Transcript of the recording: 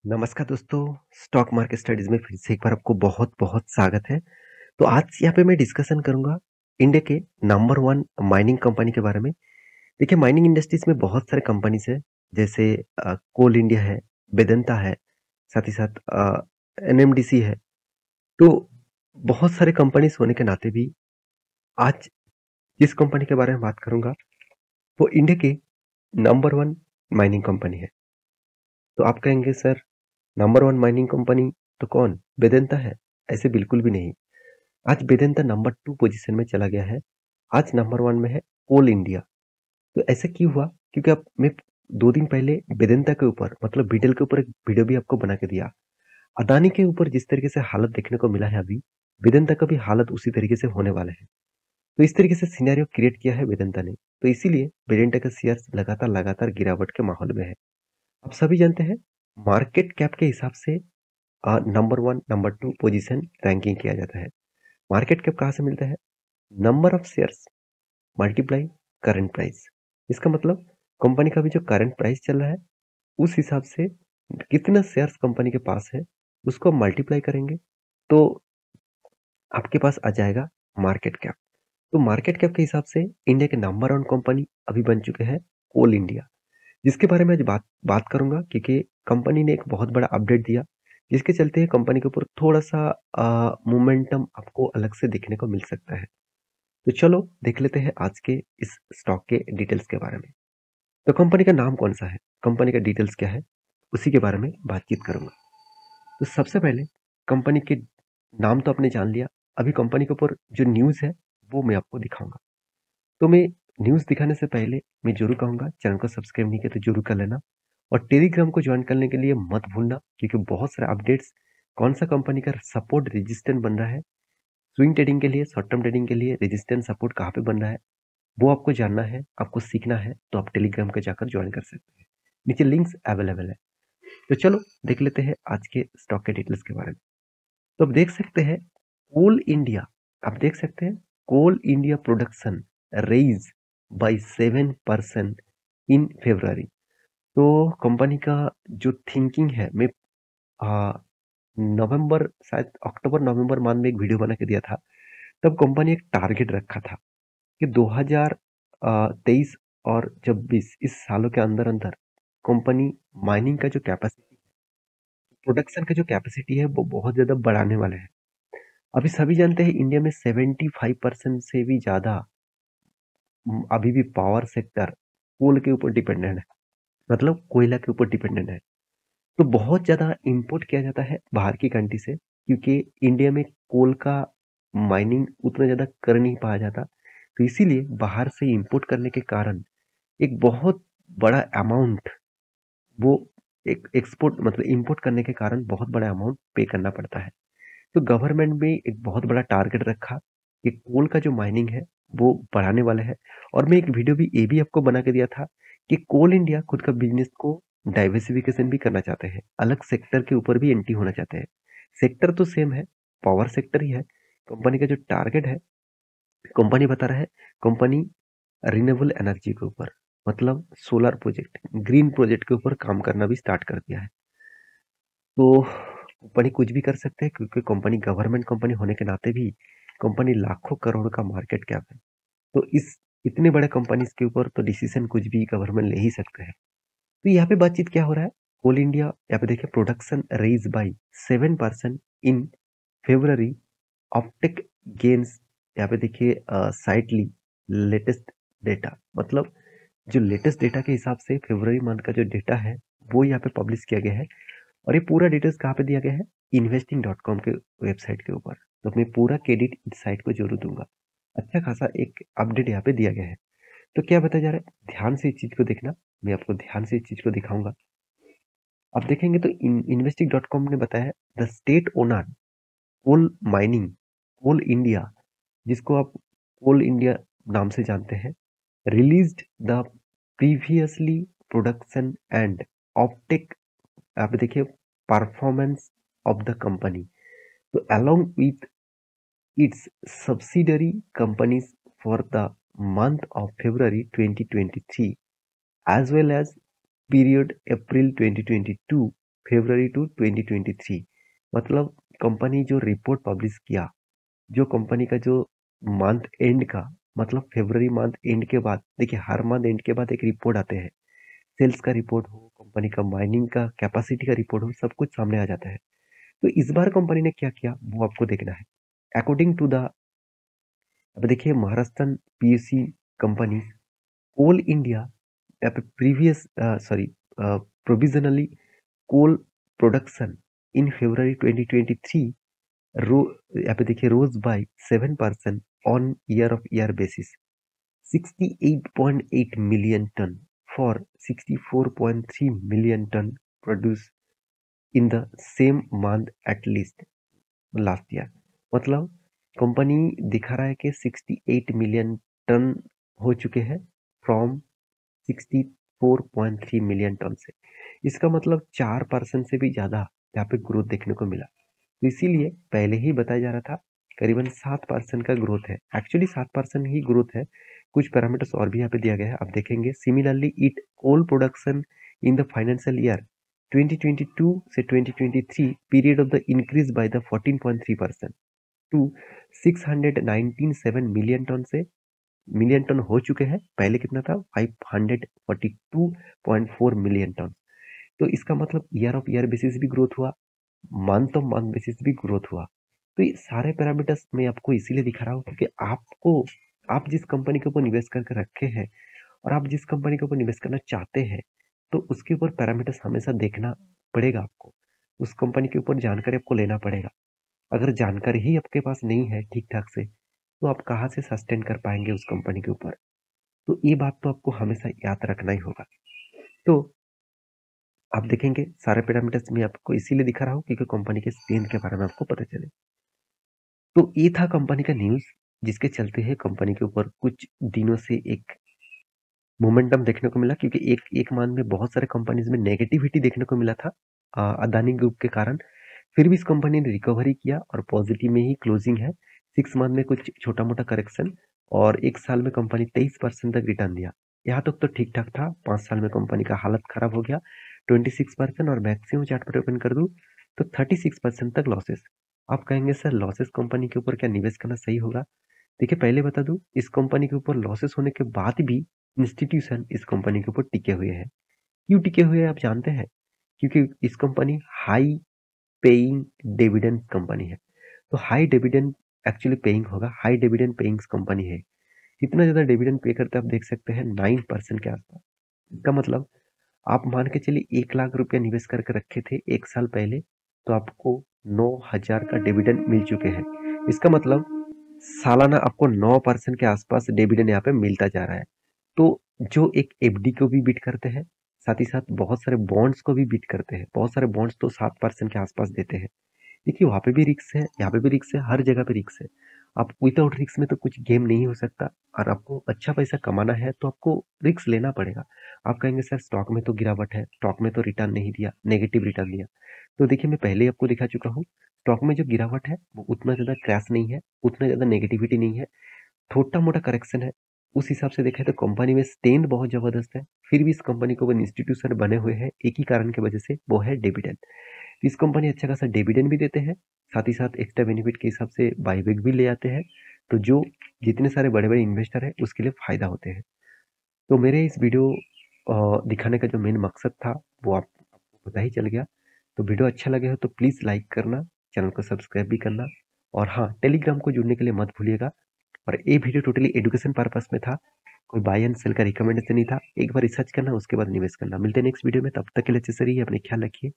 नमस्कार दोस्तों, stock market studies में फिर से एक बार आपको बहुत-बहुत स्वागत है। तो आज यहाँ पे मैं डिस्कशन करूँगा इंडिया के नंबर 1 माइनिंग कंपनी के बारे में। देखिए माइनिंग इंडस्ट्रीज में बहुत सारे कंपनीज हैं, जैसे कोल इंडिया है, वेदांता है, साथ ही साथ एनएमडीसी है। तो बहुत सारे कंपनीज होने के नाते भी आज जिस कंपनी के बारे में बात करूँगा, वो इंडिया की नंबर 1 माइनिंग कंपनी है। तो आप कहेंगे सर नंबर 1 माइनिंग कंपनी तो कौन? वेदांता है? ऐसे बिल्कुल भी नहीं। आज वेदांता नंबर 2 पोजीशन में चला गया है। आज नंबर 1 में है कोल इंडिया। तो ऐसा क्यों हुआ? क्योंकि अब मैं 2 दिन पहले वेदांता के ऊपर मतलब बीटल के ऊपर एक वीडियो भी आपको बना के दिया। अदानी के ऊपर जिस तरीके से हालत देखने को मिला है अभी, वेदांता का भी हालत उसी तरीके से होने वाला है। तो इस तरीके से सिनेरियो क्रिएट किया है वेदांता ने। तो इसीलिए वेदांता का शेयर्स लगातार गिरावट के माहौल में है। आप सभी जानते हैं मार्केट कैप के हिसाब से नंबर 1, नंबर 2 पोजीशन रैंकिंग किया जाता है। मार्केट कैप कहाँ से मिलता है? Number of shares multiply current price. इसका मतलब कंपनी का भी जो करंट प्राइस चल रहा है उस हिसाब से कितना शेयर्स कंपनी के पास है उसको मल्टीप्लाई करेंगे तो आपके पास आ जाएगा मार्केट कैप। तो मार्केट कैप के हिसाब से इंडिया के नंबर 1 कंपनी अभी बन चुके हैं कोल इंडिया, जिसके बारे में आज बात बात करूंगा क्योंकि कंपनी ने एक बहुत बड़ा अपडेट दिया जिसके चलते कंपनी के ऊपर थोड़ा सा मोमेंटम आपको अलग से देखने को मिल सकता है। तो चलो देख लेते हैं आज के इस स्टॉक के डिटेल्स के बारे में। तो कंपनी का नाम कौन सा है, कंपनी का डिटेल्स क्या है, उसी के बारे में बातचीत करूंगा। तो सबसे पहले कंपनी के नाम तो आपने जान लिया। अभी कंपनी के ऊपर जो न्यूज़ है वो मैं आपको दिखाऊंगा। तो मैं न्यूज़ दिखाने से पहले मैं जरूर कहूंगा चैनल को सब्सक्राइब नहीं किया तो जरूर कर लेना और टेलीग्राम को ज्वाइन करने के लिए मत भूलना, क्योंकि बहुत सारे अपडेट्स कौन सा कंपनी का सपोर्ट रेजिस्टेंट बन रहा है, स्विंग ट्रेडिंग के लिए, शॉर्ट टर्म ट्रेडिंग के लिए रेजिस्टेंस सपोर्ट कहाँ पे बन रहा है, वो आपको जानना है, आपको सीखना है, तो आप टेलीग्राम पे जाकर ज्वाइन कर सकते हैं। नीचे लिंक्स अवेलेबल है। तो चलो देख लेते हैं आज के स्टॉक के डिटेल्स के बारे में। तो आप देख सकते हैं कोल इंडिया, आप देख सकते हैं कोल India production raise bye 7% in February. तो कंपनी का जो थिंकिंग है, मैं नवंबर शायद अक्टूबर नवंबर मंथ में एक वीडियो बना के दिया था। तब कंपनी एक टारगेट रखा था कि 2023 और 26 इस सालों के अंदर अंदर कंपनी माइनिंग का जो कैपेसिटी, प्रोडक्शन का जो कैपेसिटी है वो बहुत ज्यादा बढ़ाने वाले हैं। अभी सभी जानते हैं इंडिया में 75% से भी ज्यादा अभी भी पावर सेक्टर कोल के ऊपर डिपेंडेंट है, मतलब कोयला के ऊपर डिपेंडेंट है। तो बहुत ज़्यादा इंपोर्ट किया जाता है बाहर की कंट्री से, क्योंकि इंडिया में कोल का माइनिंग उतना ज़्यादा कर नहीं पाया जाता। तो इसीलिए बाहर से इंपोर्ट करने के कारण एक बहुत बड़ा अमाउंट वो एक एक्सपोर्ट मतलब इंपोर्ट करने के कारण बहुत बड़ा अमाउंट पे करना पड़ता है। तो गवर्नमेंट में एक बहुत बड़ा टारगेट रखा कि कोल का जो माइनिंग है वो बढ़ाने वाला है। और मैं एक वीडियो भी ये भी आपको बना के दिया था कि कोल इंडिया खुद का बिजनेस को डाइवर्सिफिकेशन भी करना चाहते हैं, अलग सेक्टर के ऊपर भी एंट्री होना चाहते हैं। सेक्टर तो सेम है, पावर सेक्टर ही है। कंपनी का जो टारगेट है, कंपनी बता रहा है, कंपनी रिन्यूएबल एनर्जी के ऊपर मतलब सोलर प्रोजेक्ट, ग्रीन प्रोजेक्ट के ऊपर काम करना भी स्टार्ट कर दिया है। तो कंपनी कुछ भी कर सकते हैं क्योंकि कंपनी गवर्नमेंट कंपनी होने के नाते भी कंपनी लाखों करोड़ का मार्केट कैप है। तो इस इतने बड़े कंपनीज के ऊपर तो डिसीजन कुछ भी गवर्नमेंट ले ही सकते हैं। तो यहाँ पे बातचीत क्या हो रहा है, कोल इंडिया यहाँ पे देखिए production rise by 7% in February, offtake gains यहाँ पे देखिए साइटली लेटेस्ट डेटा, मतलब जो लेटेस्ट डेटा के हिसाब से फरवरी मंथ का जो डेटा है वो यहाँ पे पब्लिश किया गया है। और ये पूरा डिटेल्स कहाँ पे दिया गया है, investing.com के वेबसाइट के ऊपर। तो मैं पूरा क्रेडिट इस साइट को जरूर दूंगा। अच्छा खासा एक अपडेट यहाँ पे दिया गया है। तो क्या बताया जा रहा है, ध्यान से इस चीज को देखना, मैं आपको ध्यान से इस चीज को दिखाऊंगा। आप देखेंगे तो investing.com ने बताया है the state owner coal mining Coal India, जिसको आप कोल इंडिया नाम से जानते हैं, released the previously production and offtake, आप देखिए परफॉर्मेंस ऑफ द कंपनी, तो along with its subsidiary companies for the month of February 2023 as well as period April 2022 February to 2023, मतलब कंपनी जो रिपोर्ट पब्लिश किया, जो कंपनी का जो month and का, मतलब फरवरी मंथ एंड के बाद, देखिए हर मंथ एंड के बाद एक रिपोर्ट आते हैं, सेल्स का रिपोर्ट हो, कंपनी का माइनिंग का कैपेसिटी का रिपोर्ट हो, सब कुछ सामने आ जाता है। तो इस बार कंपनी ने क्या किया वो आपको देखना है। अकॉर्डिंग टू द, अब देखिए Maharashtra PSC company Coal India, यहाँ पे previous sorry provisionally coal production in February 2023 रो, यहाँ पे देखिए rose by 7% on year of year basis, 68.8 million ton for 64.3 million ton produce in the same month at least last year. मतलब company दिखा रहा है कि 68 मिलियन टन हो चुके हैं फ्रॉम 64.3 मिलियन टन से। इसका मतलब 4% से भी ज्यादा यहाँ पे ग्रोथ देखने को मिला। तो इसीलिए पहले ही बताया जा रहा था करीबन 7% का ग्रोथ है, एक्चुअली 7% ही ग्रोथ है। कुछ पैरामीटर्स और भी यहाँ पे दिया गया है, आप देखेंगे। Similarly it coal production in the financial year 2022 से 2023 period of the increase by the 14.3% to 697 million ton से मिलियन टन हो चुके हैं। पहले कितना था 542.4 मिलियन टन। तो इसका मतलब ईयर ऑफ ईयर बेसिस भी ग्रोथ हुआ, मंथ ऑफ मंथ बेसिस भी ग्रोथ हुआ। तो ये सारे पैरामीटर्स मैं आपको इसीलिए दिखा रहा हूँ क्योंकि आपको, आप जिस कंपनी के ऊपर निवेश करके रखे हैं और आप जिस कंपनी के ऊपर निवेश करना चाहते हैं, तो उसके ऊपर पैरामीटर्स हमेशा देखना पड़ेगा आपको, उस कंपनी के ऊपर जानकारी आपको लेना पड़ेगा। अगर जानकारी ही आपके पास नहीं है ठीक ठाक से, तो आप कहाँ से सस्टेन कर पाएंगे उस कंपनी के ऊपर। तो ये बात तो आपको हमेशा याद रखना ही होगा। तो आप देखेंगे सारे पैरामीटर्स मैं आपको इसीलिए दिखा रहा हूँ क्योंकि कंपनी के स्ट्रेंथ के बारे में आपको पता चले। तो ये था कंपनी का न्यूज, जिसके चलते है कंपनी के ऊपर कुछ दिनों से एक मोमेंटम देखने को मिला, क्योंकि एक एक मंथ में बहुत सारे कंपनीज में नेगेटिविटी देखने को मिला था अदानी ग्रुप के कारण। फिर भी इस कंपनी ने रिकवरी किया और पॉजिटिव में ही क्लोजिंग है। 6 मंथ में कुछ छोटा मोटा करेक्शन और 1 साल में कंपनी 23% तक रिटर्न दिया। यहाँ तक तो ठीक ठाक था। 5 साल में कंपनी का हालत खराब हो गया 26%, और मैक्सिमम चार्ट पर ओपन कर दूं तो 36% तक लॉसेस। आप कहेंगे सर लॉसेस कंपनी के ऊपर क्या निवेश करना सही होगा? देखिए पहले बता दूं, इस कंपनी के ऊपर लॉसेस होने के बाद भी इंस्टीट्यूशन इस कंपनी के ऊपर टिके हुए हैं। क्यों टिके हुए हैं आप जानते हैं? क्योंकि इस company high paying dividend company है। तो हाई डिविडेंड एक्चुअली पेइंग होगा, हाई डिविडेंड पेइंग कंपनी है। कितना ज्यादा डिविडेंड पे करते हैं आप देख सकते हैं, 9% के आसपास। इसका मतलब आप मान के चलिए 1 लाख रुपया निवेश करके रखे थे 1 साल पहले, तो आपको 9,000 का डिविडेंड मिल चुके हैं। इसका मतलब सालाना आपको 9% के आसपास डिविडेंड यहाँ पे मिलता जा रहा है। तो जो एक एफडी को भी बीट करते हैं, साथ ही साथ बहुत सारे बॉन्ड्स को भी बीट करते हैं। बहुत सारे बॉन्ड्स तो 7% के आसपास देते हैं। देखिए वहाँ पे भी रिक्स है, यहाँ पे भी रिक्स है, हर जगह पे रिक्स है। आप विदाउट रिक्स में तो कुछ गेम नहीं हो सकता, और आपको अच्छा पैसा कमाना है तो आपको रिक्स लेना पड़ेगा। आप कहेंगे सर स्टॉक में तो गिरावट है, स्टॉक में तो रिटर्न नहीं दिया, नेगेटिव रिटर्न दिया। तो देखिए मैं पहले ही आपको दिखा चुका हूँ, स्टॉक में जो गिरावट है वो उतना ज्यादा क्रैश नहीं है, उतना ज्यादा नेगेटिविटी नहीं है, छोटा मोटा करेक्शन है। उस हिसाब से देखा है तो कंपनी में स्ट्रेंथ बहुत जबरदस्त है। फिर भी इस कंपनी को वन इंस्टीट्यूशन बने हुए हैं एक ही कारण की वजह से, वो है डिविडेंड। इस कंपनी अच्छा खासा डिविडेंड भी देते हैं, साथ ही साथ एक्स्ट्रा बेनिफिट के हिसाब से बाईबैक भी ले आते हैं। तो जो जितने सारे बड़े बड़े इन्वेस्टर हैं उसके लिए फायदा होते हैं। तो मेरे इस वीडियो दिखाने का जो मेन मकसद था वो आपको पता ही चल गया। तो वीडियो अच्छा लगे हो तो प्लीज़ लाइक करना, चैनल को सब्सक्राइब भी करना, और हाँ टेलीग्राम को जुड़ने के लिए मत भूलिएगा। और ये वीडियो टोटली एजुकेशन पर्पस में था, कोई बाय एंड सेल का रिकमेंडेशन नहीं था। एक बार रिसर्च करना, उसके बाद निवेश करना। मिलते हैं नेक्स्ट वीडियो में, तब तक के लिए अच्छे से रहिए, अपने ख्याल रखिए।